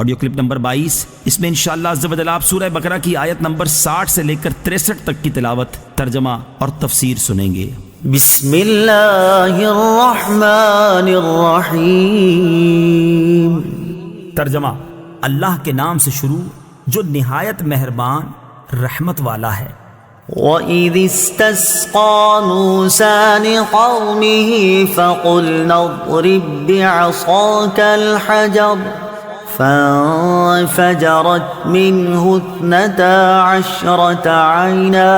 Audio clip number 22، اس میں انشاءاللہ عز و جل آپ سورہ بقرہ کی آیت نمبر 60 سے لے کر 63 تک کی تلاوت، ترجمہ اور تفسیر سنیں گے۔ بسم اللہ الرحمن الرحیم۔ ترجمہ: اللہ کے نام سے شروع جو نہایت مہربان رحمت والا ہے۔ وَإِذِ اسْتَسْقَىٰ مُوسَىٰ لِقَوْمِهِ فَقُلْنَا اضْرِب بِّعَصَاكَ الْحَجَرَ فَانفَجَرَتْ مِنْهُ 12 عَيْنًا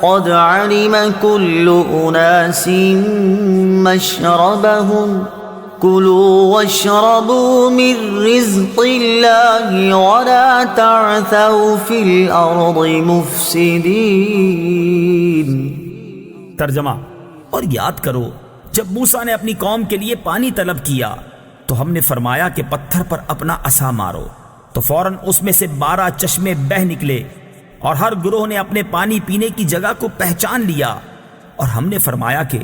قَدْ عَلِمَ كُلُّ أُنَاسٍ مَّشْرَبَهُمْ كُلُوا وَاشْرَبُوا مِن رِّزْقِ اللَّهِ وَلَا تَعْثَوْا فِي الْأَرْضِ مُفْسِدِينَ۔ ترجمہ: اور یاد کرو جب موسیٰ نے اپنی قوم کے لیے پانی طلب کیا تو ہم نے فرمایا کہ پتھر پر اپنا عصا مارو، تو فوراً اس میں سے 12 چشمے بہہ نکلے، اور ہر گروہ نے اپنے پانی پینے کی جگہ کو پہچان لیا، اور ہم نے فرمایا کہ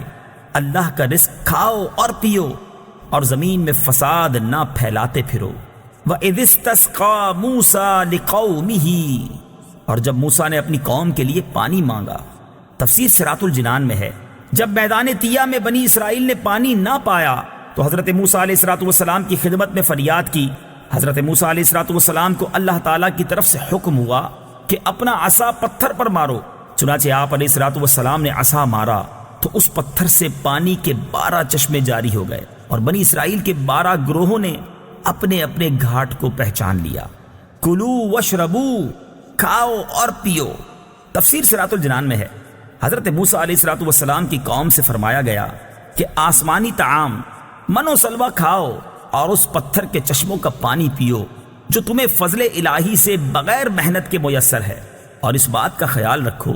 اللہ کا رزق کھاؤ اور پیو، اور زمین میں فساد نہ پھیلاتے پھرو۔ وَإِذِ اسْتَسْقَىٰ مُوسَىٰ لِقَوْمِهِ، اور جب موسیٰ نے اپنی قوم کے لیے پانی مانگا۔ تفسیر صراط الجنان میں ہے، جب میدان طیہ میں بنی اسرائیل نے پانی نہ پایا تو حضرت موسیٰ علیہ السلام کی خدمت میں فریاد کی۔ حضرت موسیٰ علیہ السلام کو اللہ تعالیٰ کی طرف سے حکم ہوا کہ اپنا عصا پتھر پر مارو، چنانچہ آپ علیہ السلام نے عصا مارا تو اس پتھر سے پانی کے 12 چشمے جاری ہو گئے، اور بنی اسرائیل کے 12 گروہوں نے اپنے اپنے گھاٹ کو پہچان لیا۔ کلو وشربو، کھاؤ اور پیو۔ تفسیر صراط الجنان میں ہے، حضرت موسیٰ علیہ السلام کی قوم سے فرمایا گیا کہ آسمانی طعام من و سلوہ کھاؤ اور اس پتھر کے چشموں کا پانی پیو جو تمہیں فضل الہی سے بغیر محنت کے میسر ہے، اور اس بات کا خیال رکھو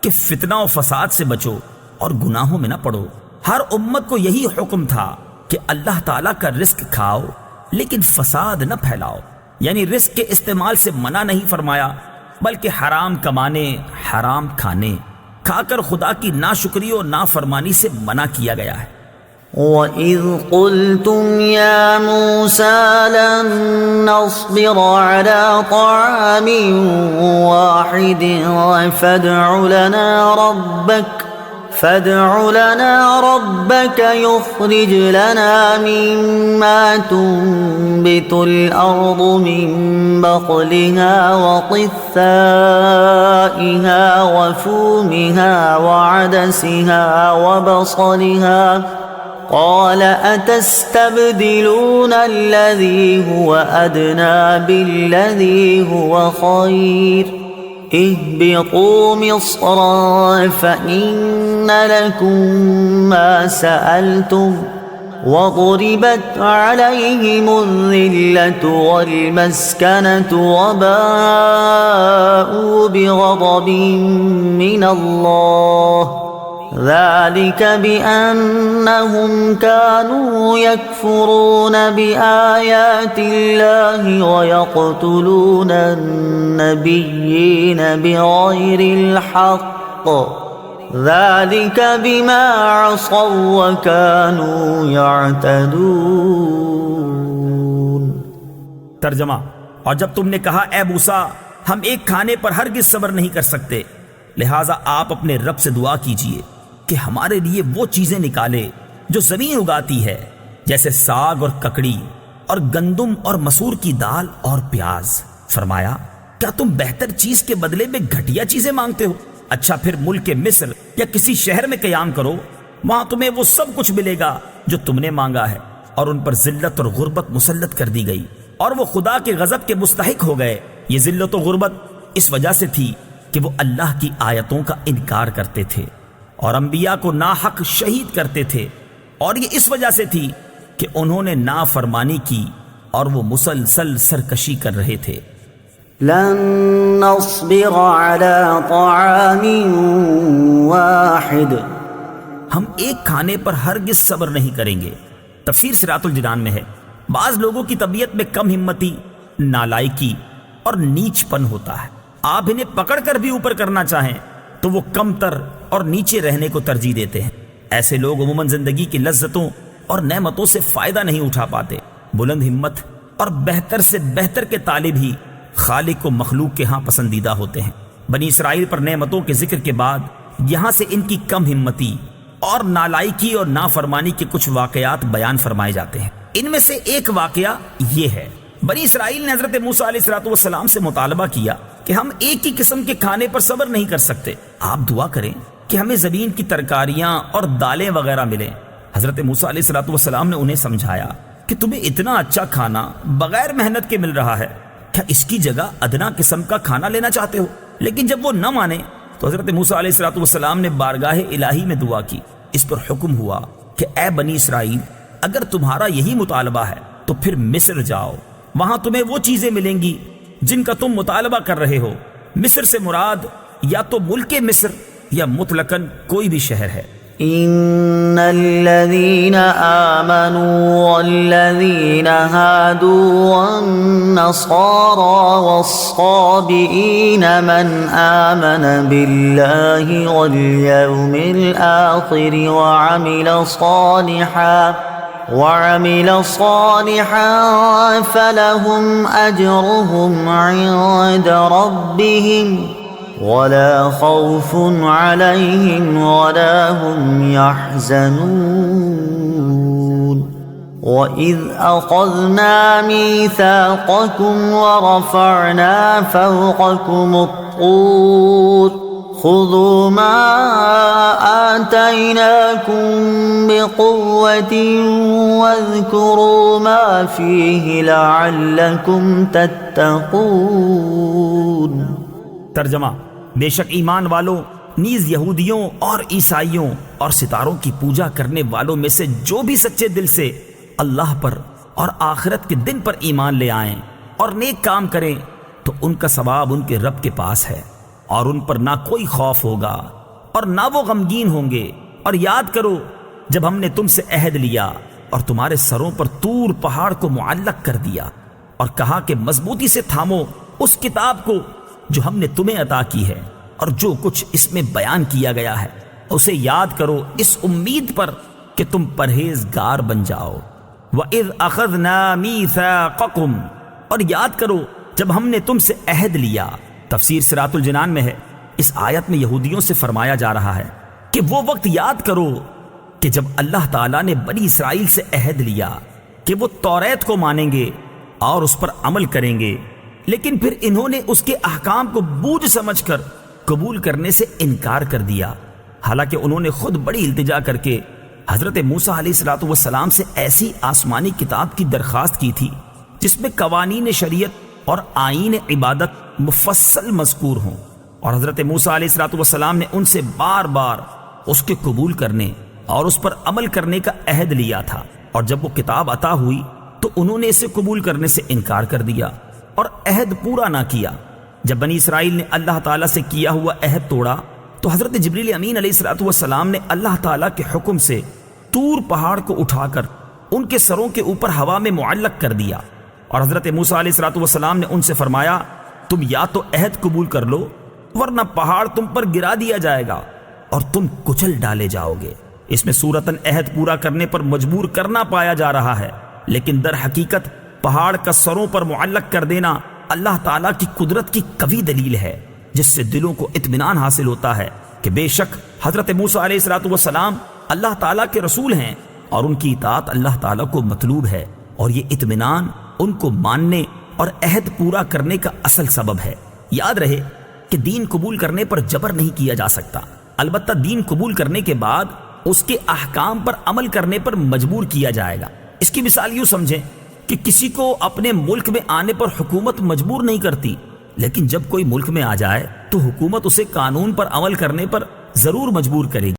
کہ فتنہ و فساد سے بچو اور گناہوں میں نہ پڑو۔ ہر امت کو یہی حکم تھا کہ اللہ تعالیٰ کا رزق کھاؤ لیکن فساد نہ پھیلاؤ، یعنی رزق کے استعمال سے منع نہیں فرمایا، بلکہ حرام کمانے، حرام کھانے، کھا کر خدا کی ناشکری و نافرمانی سے منع کیا گیا ہے۔ وَإِذْ قُلْتُمْ يَا مُوسَىٰ لَن نَّصْبِرَ عَلَىٰ طَعَامٍ وَاحِدٍ فَادْعُ لَنَا رَبَّكَ يُخْرِجْ لَنَا مِمَّا تُنبِتُ الْأَرْضُ مِن بَقْلِهَا وَقِثَّائِهَا وَفُومِهَا وَعَدَسِهَا وَبَصَلِهَا قَالَ أَتَسْتَبْدِلُونَ الَّذِي هُوَ أَدْنَىٰ بِالَّذِي هُوَ خَيْرٌ اهْبِطُوا مِصْرًا فَإِنَّ لَكُم مَّا سَأَلْتُمْ وَضُرِبَتْ عَلَيْهِمُ الذِّلَّةُ وَالْمَسْكَنَةُ وَبَاءُوا بِغَضَبٍ مِّنَ اللَّهِ ذَلِكَ بِأَنَّهُمْ كَانُوا يَكْفُرُونَ بِآيَاتِ اللَّهِ وَيَقْتُلُونَ النَّبِيِّينَ بِغَيْرِ الْحَقِّ ذَلِكَ بِمَا عَصَوا وَكَانُوا يَعْتَدُونَ۔ ترجمہ: اور جب تم نے کہا اے موسیٰ ہم ایک کھانے پر ہرگز صبر نہیں کر سکتے، لہٰذا آپ اپنے رب سے دعا کیجئے کہ ہمارے لیے وہ چیزیں نکالے جو زمین اگاتی ہے، جیسے ساگ اور ککڑی اور گندم اور مسور کی دال اور پیاز۔ فرمایا کیا تم بہتر چیز کے بدلے میں گھٹیا چیزیں مانگتے ہو؟ اچھا پھر ملک مصر یا کسی شہر میں قیام کرو، وہاں تمہیں وہ سب کچھ ملے گا جو تم نے مانگا ہے۔ اور ان پر ذلت اور غربت مسلط کر دی گئی، اور وہ خدا کے غضب کے مستحق ہو گئے۔ یہ ذلت و غربت اس وجہ سے تھی کہ وہ اللہ کی آیتوں کا انکار کرتے تھے اور انبیاء کو ناحق شہید کرتے تھے، اور یہ اس وجہ سے تھی کہ انہوں نے نافرمانی کی اور وہ مسلسل سرکشی کر رہے تھے۔ لن نصبر على طعام واحد، ہم ایک کھانے پر ہرگز صبر نہیں کریں گے۔ تفسیر صراط الجنان میں ہے، بعض لوگوں کی طبیعت میں کم ہمتی، نالائکی اور نیچ پن ہوتا ہے۔ آپ انہیں پکڑ کر بھی اوپر کرنا چاہیں تو وہ کم تر اور نیچے رہنے کو ترجیح دیتے ہیں۔ ایسے لوگ عموماً زندگی کی لذتوں اور نعمتوں سے فائدہ نہیں اٹھا پاتے۔ بلند ہمت اور بہتر سے بہتر کے طالب ہی خالق و مخلوق کے ہاں پسندیدہ ہوتے ہیں۔ بنی اسرائیل پر نعمتوں کے ذکر کے بعد یہاں سے ان کی کم ہمتی اور نالائکی اور نافرمانی کے کچھ واقعات بیان فرمائے جاتے ہیں۔ ان میں سے ایک واقعہ یہ ہے، بنی اسرائیل نے حضرت موسیٰ علیہ السلام سے مطالبہ کیا کہ ہم ایک ہی قسم کے کھانے پر صبر نہیں کر سکتے، آپ دعا کریں کہ ہمیں زمین کی ترکاریاں اور دالیں وغیرہ ملیں۔ حضرت موسیٰ علیہ السلام نے انہیں سمجھایا کہ تمہیں اتنا اچھا کھانا بغیر محنت کے مل رہا ہے، کیا اس کی جگہ ادنا قسم کا کھانا لینا چاہتے ہو؟ لیکن جب وہ نہ مانے تو حضرت موسیٰ علیہ السلام نے بارگاہ الہی میں دعا کی۔ اس پر حکم ہوا کہ اے بنی اسرائیل، اگر تمہارا یہی مطالبہ ہے تو پھر مصر جاؤ، وہاں تمہیں وہ چیزیں ملیں گی جن کا تم مطالبہ کر رہے ہو۔ مصر سے مراد یا تو ملک مصر یا مطلقاً کوئی بھی شہر ہے۔ ان الذين آمنوا والذين هادوا والنصارى والصابئين من آمن بالله واليوم الآخر وعمل صالحا فلهم أجرهم عند ربهم ولا خوف عليهم ولا هم يحزنون وإذ أخذنا ميثاقكم ورفعنا فوقكم الطور خذوا ما آتيناكم بقوة واذكروا ما فيه لعلكم تتقون۔ ترجمہ، بے شک ایمان والوں نیز یہودیوں اور عیسائیوں اور ستاروں کی پوجا کرنے والوں میں سے جو بھی سچے دل سے اللہ پر اور آخرت کے دن پر ایمان لے آئیں اور نیک کام کریں تو ان کا ثواب ان کے رب کے پاس ہے، اور ان پر نہ کوئی خوف ہوگا اور نہ وہ غمگین ہوں گے۔ اور یاد کرو جب ہم نے تم سے عہد لیا اور تمہارے سروں پر طور پہاڑ کو معلق کر دیا اور کہا کہ مضبوطی سے تھامو اس کتاب کو جو ہم نے تمہیں عطا کی ہے، اور جو کچھ اس میں بیان کیا گیا ہے اسے یاد کرو اس امید پر کہ تم پرہیزگار بن جاؤ۔ وَإِذْ أَخَذْنَا مِيثَاقَكُمْ، اور یاد کرو جب ہم نے تم سے عہد لیا۔ تفسیر صراط الجنان میں ہے، اس آیت میں یہودیوں سے فرمایا جا رہا ہے کہ وہ وقت یاد کرو کہ جب اللہ تعالیٰ نے بنی اسرائیل سے عہد لیا کہ وہ توریت کو مانیں گے اور اس پر عمل کریں گے، لیکن پھر انہوں نے اس کے احکام کو بوجھ سمجھ کر قبول کرنے سے انکار کر دیا، حالانکہ انہوں نے خود بڑی التجا کر کے حضرت موسیٰ علیہ السلام سے ایسی آسمانی کتاب کی درخواست کی تھی جس میں قوانین شریعت اور آئین عبادت مفصل مذکور ہوں، اور حضرت موسیٰ علیہ السلام نے ان سے بار بار اس کے قبول کرنے اور اس پر عمل کرنے کا عہد لیا تھا، اور جب وہ کتاب عطا ہوئی تو انہوں نے اسے قبول کرنے سے انکار کر دیا اور عہد پورا نہ کیا۔ جب بنی اسرائیل نے اللہ تعالیٰ سے کیا ہوا عہد توڑا تو حضرت جبریل امین علیہ السلام نے اللہ تعالیٰ کے حکم سے طور پہاڑ کو اٹھا کر ان کے سروں کے اوپر ہوا میں معلق کر دیا، اور حضرت موسیٰ علیہ السلام نے ان سے فرمایا تم یا تو عہد قبول کر لو ورنہ پہاڑ تم پر گرا دیا جائے گا اور تم کچل ڈالے جاؤ گے۔ اس میں صورتاً عہد پورا کرنے پر مجبور کرنا پایا جا رہا ہے، لیکن در حقیقت پہاڑ کا سروں پر معلق کر دینا اللہ تعالیٰ کی قدرت کی قوی دلیل ہے، جس سے دلوں کو اطمینان حاصل ہوتا ہے کہ بے شک حضرت موسیٰ علیہ السلام اللہ تعالیٰ کے رسول ہیں اور ان کی اطاعت اللہ تعالیٰ کو مطلوب ہے، اور یہ اطمینان ان کو ماننے اور عہد پورا کرنے کا اصل سبب ہے۔ یاد رہے کہ دین قبول کرنے پر جبر نہیں کیا جا سکتا، البتہ دین قبول کرنے کے بعد اس کے احکام پر عمل کرنے پر مجبور کیا جائے گا۔ اس کی مثال یوں سمجھیں کہ کسی کو اپنے ملک میں آنے پر حکومت مجبور نہیں کرتی، لیکن جب کوئی ملک میں آ جائے تو حکومت اسے قانون پر عمل کرنے پر ضرور مجبور کرے گی۔